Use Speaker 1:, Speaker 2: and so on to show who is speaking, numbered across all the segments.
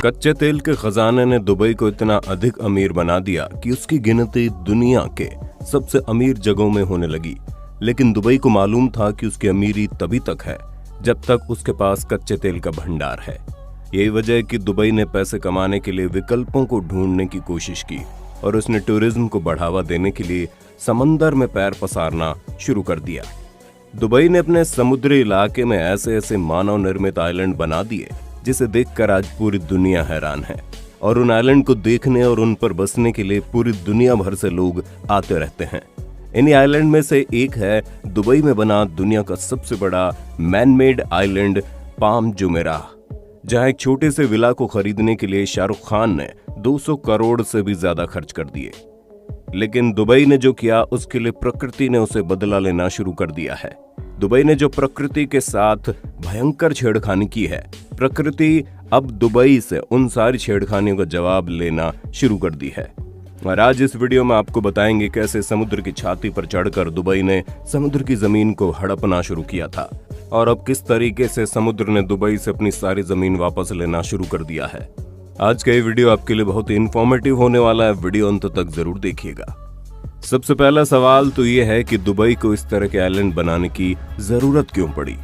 Speaker 1: कच्चे तेल के खजाने ने दुबई को इतना अधिक अमीर बना दिया कि उसकी गिनती दुनिया के सबसे अमीर जगहों में होने लगी। लेकिन दुबई को मालूम था कि उसकी अमीरी तभी तक है जब तक उसके पास कच्चे तेल का भंडार है। यही वजह है कि दुबई ने पैसे कमाने के लिए विकल्पों को ढूंढने की कोशिश की और उसने टूरिज्म को बढ़ावा देने के लिए समंदर में पैर पसारना शुरू कर दिया। दुबई ने अपने समुद्री इलाके में ऐसे ऐसे मानव निर्मित आइलैंड बना दिए जिसे देखकर आज पूरी दुनिया हैरान है और उन आइलैंड को देखने और उन पर बसने के लिए पूरी दुनिया भर से लोग आते रहते हैं। इन्हीं आइलैंड में से एक है दुबई में बना दुनिया का सबसे बड़ा मैनमेड आइलैंड पाम जुमेराह, जहां एक छोटे से विला को खरीदने के लिए शाहरुख खान ने 200 करोड़ से भी ज्यादा खर्च कर दिए। लेकिन दुबई ने जो किया उसके लिए प्रकृति ने उसे बदला लेना शुरू कर दिया है। दुबई ने जो प्रकृति के साथ भयंकर छेड़खानी की है, प्रकृति अब दुबई से उन सारी छेड़खानियों का जवाब लेना शुरू कर दी है। और आज इस वीडियो में आपको बताएंगे कैसे समुद्र की छाती पर चढ़कर दुबई ने समुद्र की जमीन को हड़पना शुरू किया था और अब किस तरीके से समुद्र ने दुबई से अपनी सारी जमीन वापस लेना शुरू कर दिया है। आज का ये वीडियो आपके लिए बहुत ही इंफॉर्मेटिव होने वाला है, वीडियो अंत तक जरूर देखिएगा। सबसे पहला सवाल तो ये है कि दुबई को इस तरह के आइलैंड बनाने की जरूरत क्यों पड़ी।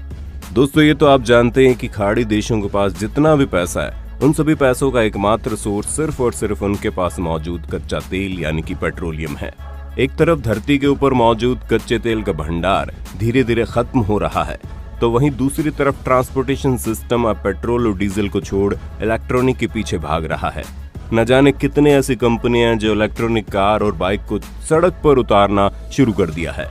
Speaker 1: दोस्तों, ये तो आप जानते हैं कि खाड़ी देशों के पास जितना भी पैसा है उन सभी पैसों का एकमात्र सोर्स सिर्फ और सिर्फ उनके पास मौजूद कच्चा तेल यानी कि पेट्रोलियम है। एक तरफ धरती के ऊपर मौजूद कच्चे तेल का भंडार धीरे धीरे खत्म हो रहा है, तो वहीं दूसरी तरफ ट्रांसपोर्टेशन सिस्टम अब पेट्रोल और डीजल को छोड़ इलेक्ट्रॉनिक के पीछे भाग रहा है। न जाने कितने ऐसी कंपनियां जो इलेक्ट्रॉनिक कार और बाइक को सड़क पर उतारना शुरू कर दिया है।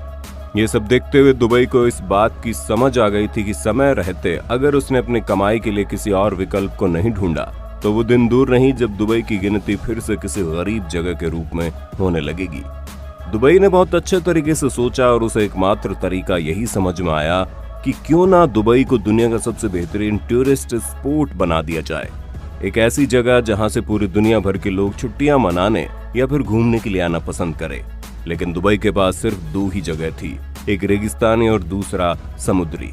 Speaker 1: ये सब देखते हुए दुबई को इस बात की समझ आ गई थी कि समय रहते अगर उसने अपनी कमाई के लिए किसी और विकल्प को नहीं ढूंढा तो वो दिन दूर नहीं जब दुबई की गिनती फिर से किसी गरीब जगह के रूप में होने लगेगी। दुबई ने बहुत अच्छे तरीके से सोचा और उसे एकमात्र तरीका यही समझ में आया कि क्यों ना दुबई को दुनिया का सबसे बेहतरीन टूरिस्ट स्पॉट बना दिया जाए। एक ऐसी जगह जहां से पूरी दुनिया भर के लोग छुट्टियां मनाने या फिर घूमने के लिए आना पसंद करें। लेकिन दुबई के पास सिर्फ दो ही जगह थी, एक रेगिस्तानी और दूसरा समुद्री।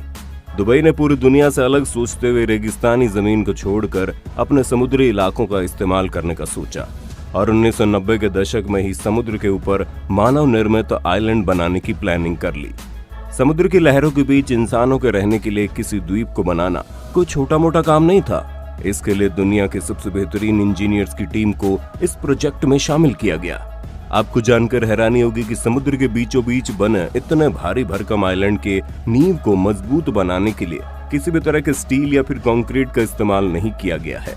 Speaker 1: दुबई ने पूरी दुनिया से अलग सोचते हुए रेगिस्तानी जमीन को छोड़कर अपने समुद्री इलाकों का इस्तेमाल करने का सोचा और 1990 के दशक में ही समुद्र के ऊपर मानव निर्मित आइलैंड बनाने की प्लानिंग कर ली। समुद्र की लहरों के बीच इंसानों के रहने के लिए किसी द्वीप को बनाना कोई छोटा मोटा काम नहीं था। इसके लिए दुनिया के सबसे बेहतरीन इंजीनियर्स की टीम को इस प्रोजेक्ट में शामिल किया गया। आपको जानकर हैरानी होगी कि समुद्र के बीचों बीच बने इतने भारी भरकम आइलैंड के नींव को मजबूत बनाने के लिए किसी भी तरह के स्टील या फिर कंक्रीट का इस्तेमाल नहीं किया गया है।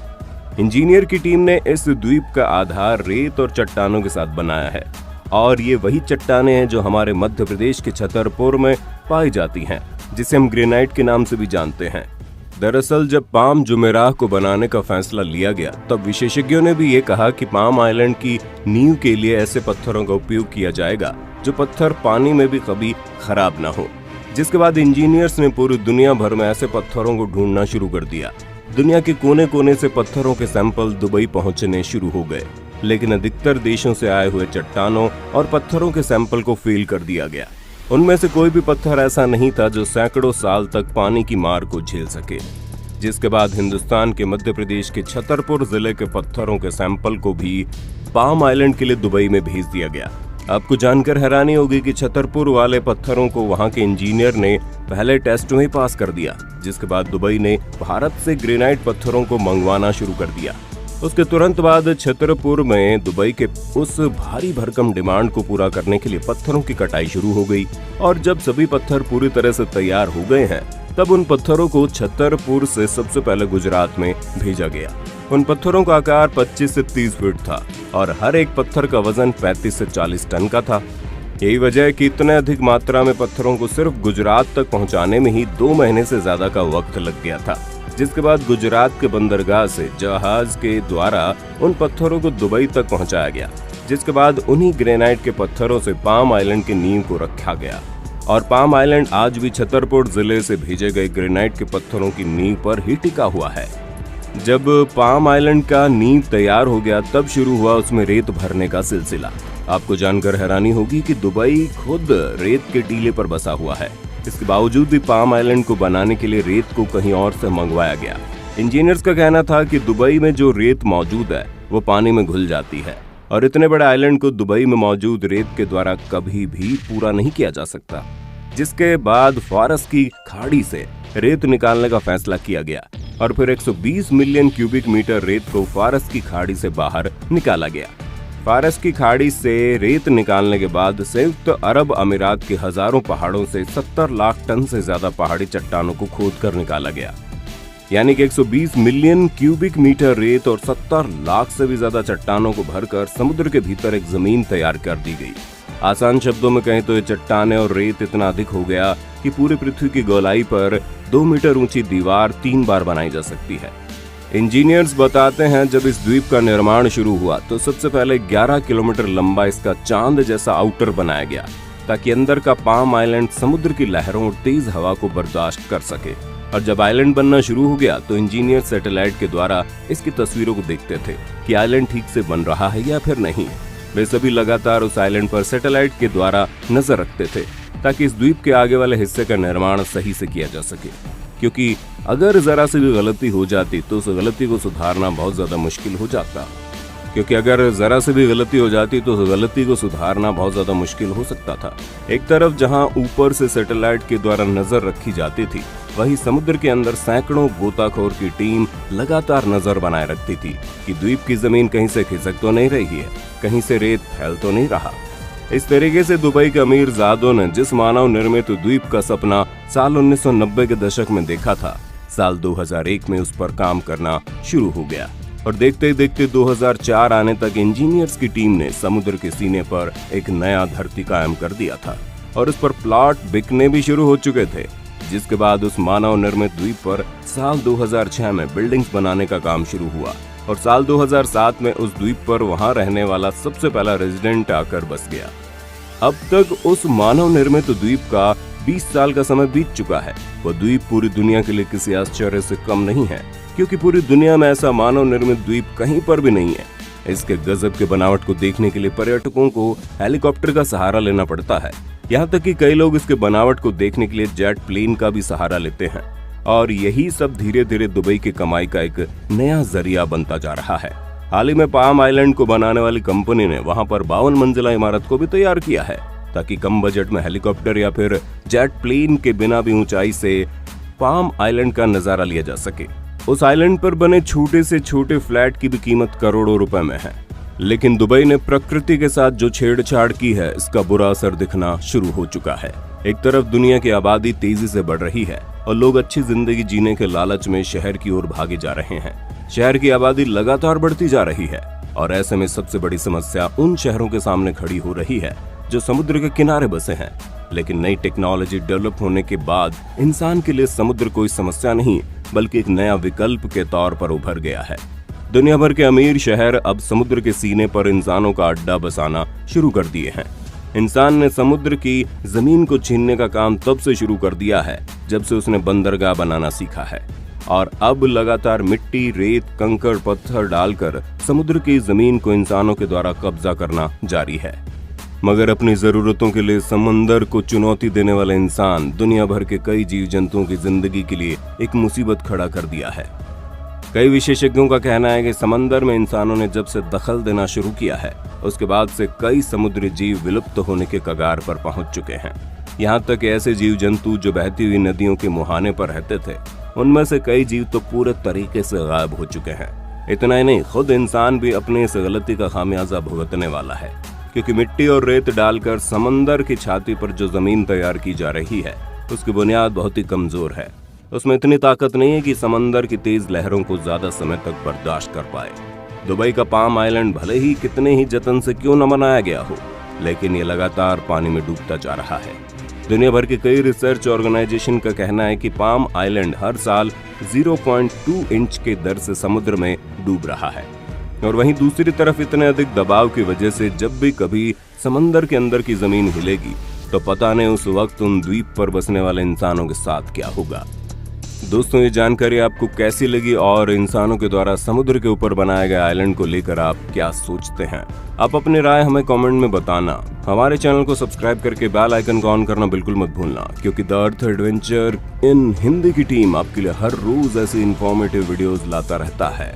Speaker 1: इंजीनियर की टीम ने इस द्वीप का आधार रेत और चट्टानों के साथ बनाया है और ये वही चट्टानें हैं जो हमारे मध्य प्रदेश के छतरपुर में पाई जाती हैं, जिसे हम ग्रेनाइट के नाम से भी जानते हैं। दरअसल जब पाम जुमेराह को बनाने का फैसला लिया गया तब विशेषज्ञों ने भी ये कहा कि पाम आइलैंड की नींव के लिए ऐसे पत्थरों का उपयोग किया जाएगा जो पत्थर पानी में भी कभी खराब ना हो। जिसके बाद इंजीनियर्स ने पूरी दुनिया भर में ऐसे पत्थरों को ढूंढना शुरू कर दिया। दुनिया के कोने कोने से पत्थरों के सैंपल दुबई पहुंचने शुरू हो गए, लेकिन अधिकतर देशों से आए हुए चट्टानों और पत्थरों के सैंपल को फेल कर दिया गया। उनमें से कोई भी पत्थर ऐसा नहीं था जो सैकड़ों साल तक पानी की मार को झेल सके। जिसके बाद हिंदुस्तान के मध्य प्रदेश के छतरपुर जिले के पत्थरों के सैंपल को भी पाम आइलैंड के लिए दुबई में भेज दिया गया। आपको जानकर हैरानी होगी कि छतरपुर वाले पत्थरों को वहां के इंजीनियर ने पहले टेस्ट में ही पास कर दिया। जिसके बाद दुबई ने भारत से ग्रेनाइट पत्थरों को मंगवाना शुरू कर दिया। उसके तुरंत बाद छतरपुर में दुबई के उस भारी भरकम डिमांड को पूरा करने के लिए पत्थरों की कटाई शुरू हो गई और जब सभी पत्थर पूरी तरह से तैयार हो गए हैं तब उन पत्थरों को छतरपुर से सबसे पहले गुजरात में भेजा गया। उन पत्थरों का आकार 25 से 30 फीट था और हर एक पत्थर का वजन 35 से 40 टन का था। यही वजह है कि इतने अधिक मात्रा में पत्थरों को सिर्फ गुजरात तक पहुंचाने में ही 2 महीने से ज्यादा का वक्त लग गया था। जिसके बाद गुजरात के बंदरगाह से जहाज के द्वारा उन पत्थरों को दुबई तक पहुंचाया गया। जिसके बाद उन्हीं ग्रेनाइट के पत्थरों से पाम आइलैंड की नींव को रखा गया और पाम आइलैंड आज भी छतरपुर जिले से भेजे गए ग्रेनाइट के पत्थरों की नींव पर ही टिका हुआ है। जब पाम आइलैंड का नींव तैयार हो गया तब शुरू हुआ उसमें रेत भरने का सिलसिला। आपको जानकर हैरानी होगी कि दुबई खुद रेत के टीले पर बसा हुआ है। इसके बावजूद भी पाम आइलैंड को बनाने के लिए रेत को कहीं और से मंगवाया गया। इंजीनियर्स का कहना था कि दुबई में जो रेत मौजूद है वो पानी में घुल जाती है और इतने बड़े आइलैंड को दुबई में मौजूद रेत के द्वारा कभी भी पूरा नहीं किया जा सकता। जिसके बाद फारस की खाड़ी से रेत निकालने का फैसला किया गया और फिर 120 मिलियन क्यूबिक मीटर रेत को फारस की खाड़ी से बाहर निकाला गया। फारस की खाड़ी से रेत निकालने के बाद संयुक्त अरब अमीरात के हजारों पहाड़ों से 70 लाख टन से ज्यादा पहाड़ी चट्टानों को खोदकर निकाला गया। यानी कि 120 मिलियन क्यूबिक मीटर रेत और 70 लाख से भी ज्यादा चट्टानों को भरकर समुद्र के भीतर एक जमीन तैयार कर दी गई। आसान शब्दों में कहें तो ये चट्टानें और रेत इतना अधिक हो गया कि पूरी पृथ्वी की गोलाई पर 2 मीटर ऊंची दीवार 3 बार बनाई जा सकती है। इंजीनियर्स बताते हैं जब इस द्वीप का निर्माण शुरू हुआ तो सबसे पहले 11 किलोमीटर लंबा इसका चांद जैसा आउटर बनाया गया ताकि अंदर का पाम आइलैंड समुद्र की लहरों और तेज हवा को बर्दाश्त कर सके। और जब आइलैंड बनना शुरू हो गया तो इंजीनियर सैटेलाइट के द्वारा इसकी तस्वीरों को देखते थे कि आइलैंड ठीक से बन रहा है या फिर नहीं। वे सभी लगातार उस आइलैंड पर सैटेलाइट के द्वारा नजर रखते थे ताकि इस द्वीप के आगे वाले हिस्से का निर्माण सही से किया जा सके, क्योंकि अगर जरा सी भी गलती हो जाती तो उस गलती को सुधारना बहुत ज्यादा मुश्किल हो सकता था। एक तरफ जहां ऊपर से सैटेलाइट के द्वारा नजर रखी जाती थी, वहीं समुद्र के अंदर सैकड़ों गोताखोर की टीम लगातार नजर बनाए रखती थी कि द्वीप की जमीन कहीं से खिसक तो नहीं रही है, कहीं से रेत फैल तो नहीं रहा। इस तरीके से दुबई के अमीर जादों ने जिस मानव निर्मित द्वीप का सपना साल 1990 के दशक में देखा था, साल 2001 में उस पर काम करना शुरू हो गया और देखते ही देखते 2004 आने तक इंजीनियर्स की टीम ने समुद्र के सीने पर एक नया धरती कायम कर दिया था और उस पर प्लॉट बिकने भी शुरू हो चुके थे। जिसके बाद उस मानव निर्मित द्वीप पर साल 2006 में बिल्डिंग्स बनाने का काम शुरू हुआ और साल 2007 में उस द्वीप पर वहां रहने वाला सबसे पहला रेजिडेंट आकर बस गया। अब तक उस मानव निर्मित द्वीप का 20 साल का समय बीत चुका है। वह द्वीप पूरी दुनिया के लिए किसी आश्चर्य से कम नहीं है, क्योंकि पूरी दुनिया में ऐसा मानव निर्मित द्वीप कहीं पर भी नहीं है। इसके गजब के बनावट को देखने के लिए पर्यटकों को हेलीकॉप्टर का सहारा लेना पड़ता है। यहाँ तक कि कई लोग इसके बनावट को देखने के लिए जेट प्लेन का भी सहारा लेते हैं और यही सब धीरे धीरे दुबई की कमाई का एक नया जरिया बनता जा रहा है। हाल ही में पाम आइलैंड को बनाने वाली कंपनी ने वहां पर 52 मंजिला इमारत को भी तैयार किया है ताकि कम बजट में हेलीकॉप्टर या फिर जेट प्लेन के बिना भी ऊंचाई से पाम आइलैंड का नजारा लिया जा सके। उस आइलैंड पर बने छोटे से छोटे फ्लैट की भी कीमत करोड़ों रुपए में है। लेकिन दुबई ने प्रकृति के साथ जो छेड़छाड़ की है, इसका बुरा असर दिखना शुरू हो चुका है। एक तरफ दुनिया की आबादी तेजी से बढ़ रही है और लोग अच्छी जिंदगी जीने के लालच में शहर की ओर भागे जा रहे हैं। शहर की आबादी लगातार बढ़ती जा रही है और ऐसे में सबसे बड़ी समस्या उन शहरों के सामने खड़ी हो रही है जो समुद्र के किनारे बसे हैं। लेकिन नई टेक्नोलॉजी डेवलप होने के बाद इंसान के लिए समुद्र कोई समस्या नहीं, बल्कि एक नया विकल्प के तौर पर उभर गया है। दुनिया भर के अमीर शहर अब समुद्र के सीने पर इंसानों का अड्डा बसाना शुरू कर दिए हैं। इंसान ने समुद्र की जमीन को छीनने का काम तब से शुरू कर दिया है जब से उसने बंदरगाह बनाना सीखा है और अब लगातार मिट्टी, रेत, कंकड़, पत्थर डालकर समुद्र की जमीन को इंसानों के द्वारा कब्जा करना जारी है। मगर अपनी जरूरतों के लिए समंदर को चुनौती देने वाले इंसान दुनिया भर के कई जीव जंतुओं की जिंदगी के लिए एक मुसीबत खड़ा कर दिया है। कई विशेषज्ञों का कहना है कि समंदर में इंसानों ने जब से दखल देना शुरू किया है, उसके बाद से कई समुद्री जीव विलुप्त होने के कगार पर पहुंच चुके हैं। यहाँ तक ऐसे जीव जंतु जो बहती हुई नदियों के मुहाने पर रहते थे, उनमें से कई जीव तो पूरे तरीके से गायब हो चुके हैं। इतना ही नहीं, खुद इंसान भी अपने इस गलती का खामियाजा भुगतने वाला है, क्योंकि मिट्टी और रेत डालकर समंदर की छाती पर जो जमीन तैयार की जा रही है, उसकी बुनियाद बहुत ही कमजोर है। उसमें इतनी ताकत नहीं है कि समंदर की तेज लहरों को ज्यादा समय तक बर्दाश्त कर पाए। दुबई का पाम आइलैंड भले ही कितने ही जतन से क्यों न बनाया गया हो, लेकिन ये लगातार पानी में डूबता जा रहा है। दुनिया भर के कई रिसर्च ऑर्गेनाइजेशन का कहना है कि पाम आइलैंड हर साल 0.2 इंच के दर से समुद्र में डूब रहा है और वहीं दूसरी तरफ इतने अधिक दबाव की वजह से जब भी कभी समंदर के अंदर की जमीन हिलेगी तो पता नहीं उस वक्त उन द्वीप पर बसने वाले इंसानों के साथ क्या होगा। दोस्तों, ये जानकारी आपको कैसी लगी और इंसानों के द्वारा समुद्र के ऊपर बनाए गए आइलैंड को लेकर आप क्या सोचते हैं? आप अपनी राय हमें कमेंट में बताना। हमारे चैनल को सब्सक्राइब करके बेल आइकन को ऑन करना बिल्कुल मत भूलना, क्योंकि the earth adventure in Hindi की टीम आपके लिए हर रोज ऐसी इंफॉर्मेटिव वीडियोस लाता रहता है।